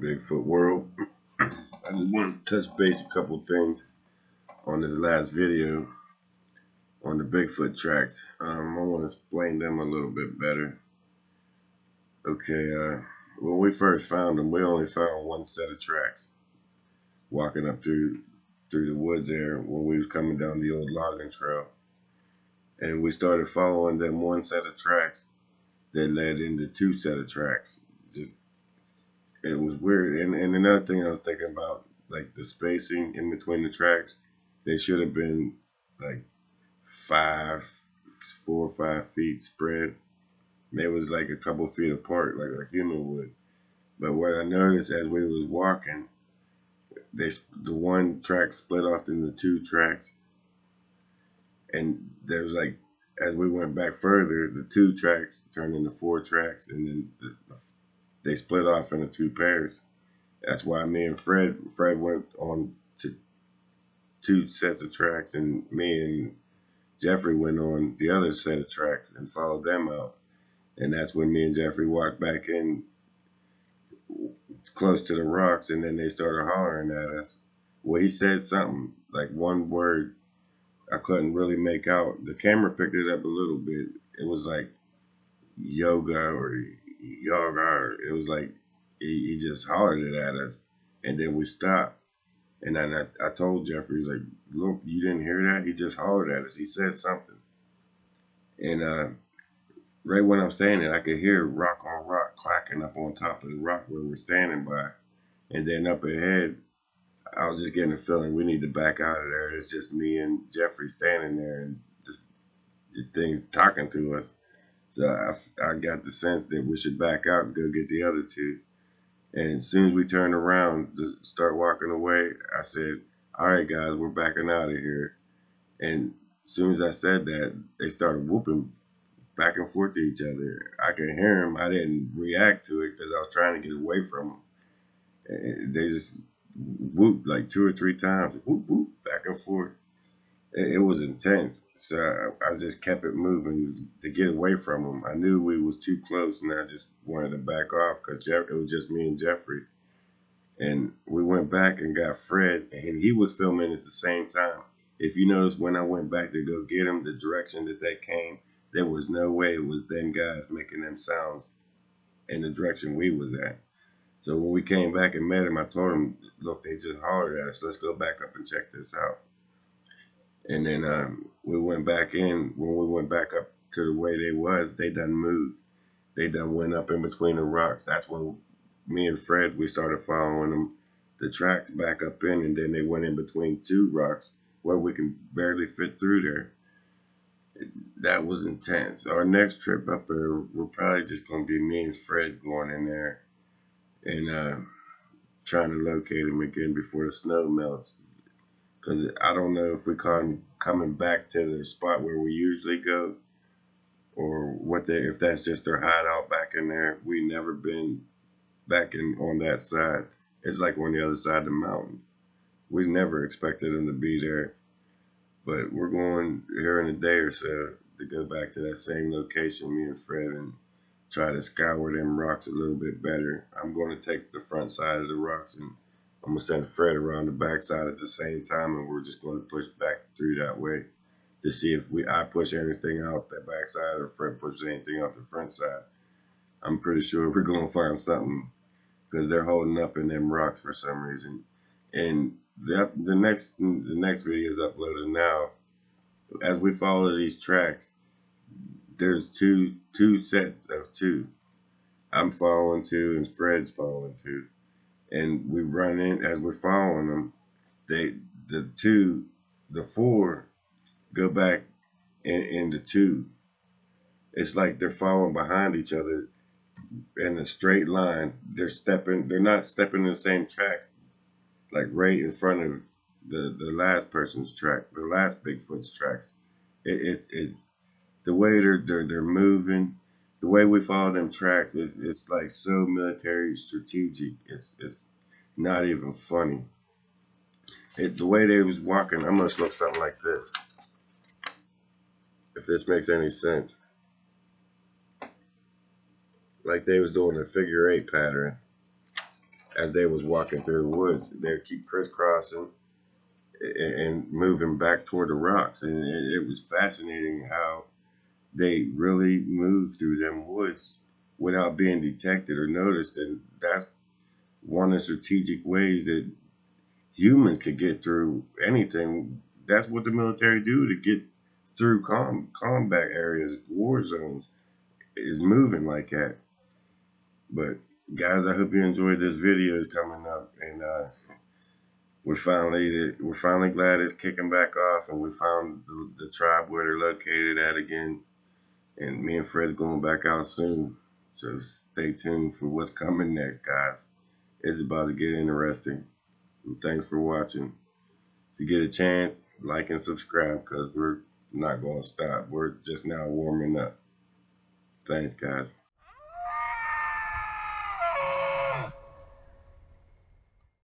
Bigfoot world. I just want to touch base a couple things on this last video on the Bigfoot tracks. I want to explain them a little bit better. Okay, when we first found them, we only found one set of tracks walking up through the woods there when we was coming down the old logging trail. And we started following them one set of tracks that led into two set of tracks. It was weird. And another thing I was thinking about, like the spacing in between the tracks, they should have been like 4 or 5 feet spread. They was like a couple feet apart, like a human would. But what I noticed as we was walking, the one track split off into 2 tracks, and there was like, as we went back further, the 2 tracks turned into 4 tracks, and then they split off into 2 pairs. That's why me and Fred went on to 2 sets of tracks, and me and Jeffrey went on the other set of tracks and followed them out. And that's when me and Jeffrey walked back in close to the rocks, and then they started hollering at us. Well, he said something, like one word I couldn't really make out. The camera picked it up a little bit. It was like yoga or yoga. It was like he just hollered it at us, and then we stopped. And then I told Jeffrey, like, look, you didn't hear that? He just hollered at us. He said something. And right when I'm saying it, I could hear rock on rock clacking up on top of the rock where we're standing by. And then up ahead, I was just getting a feeling we need to back out of there. It's just me and Jeffrey standing there, and this thing's talking to us. So I got the sense that we should back out and go get the other 2. And as soon as we turned around to start walking away, I said, all right, guys, we're backing out of here. And as soon as I said that, they started whooping back and forth to each other. I could hear them. I didn't react to it because I was trying to get away from them. And they just whooped like 2 or 3 times, whoop, whoop, back and forth. It was intense. So I just kept it moving to get away from them. I knew we was too close, and I just wanted to back off because it was just me and Jeffrey. And we went back and got Fred, and he was filming at the same time. If you notice, when I went back to go get him, the direction that they came, there was no way it was them guys making them sounds in the direction we was at. So when we came back and met him, I told him, look, they just hollered at us. Let's go back up and check this out. And then we went back in. When we went back up to the way they was, they done moved. They done went up in between the rocks. That's when me and Fred, we started following them, the tracks back up in, and then they went in between 2 rocks where we can barely fit through there. That was intense. Our next trip up there, we're probably just going to be me and Fred going in there and trying to locate him again before the snow melts. Because I don't know if we caught him coming back to the spot where we usually go, or if that's just their hideout back in there. We never been back on that side. It's like on the other side of the mountain. We never expected them to be there. But we're going here in a day or so to go back to that same location, me and Fred, and try to scour them rocks a little bit better. I'm going to take the front side of the rocks, and I'm going to send Fred around the back side at the same time, and we're just going to push back through that way to see if I push anything out the back side or Fred pushes anything out the front side. I'm pretty sure we're going to find something because they're holding up in them rocks for some reason. And the next video is uploaded now. As we follow these tracks, there's two sets of 2. I'm following 2 and Fred's following 2. And we run in, as we're following them, the 4 go back into 2. It's like they're following behind each other in a straight line. They're not stepping in the same tracks, like right in front of the last person's track, the last Bigfoot's tracks. The way they're moving, the way we follow them tracks, it's like so military strategic. It's not even funny. The way they was walking, I must look something like this, if this makes any sense. Like they was doing a figure 8 pattern. as they was walking through the woods. They'd keep crisscrossing and moving back toward the rocks. And it was fascinating how they really moved through them woods without being detected or noticed. And that's one of the strategic ways that humans could get through anything. That's what the military do to get through combat areas, war zones, is moving like that. But guys, I hope you enjoyed this video. It's coming up, and we're finally glad it's kicking back off, and we found the tribe where they're located at again. And me and Fred's going back out soon, so stay tuned for what's coming next, guys. It's about to get interesting. And thanks for watching. If you get a chance, like and subscribe, because we're not going to stop. We're just now warming up. Thanks, guys.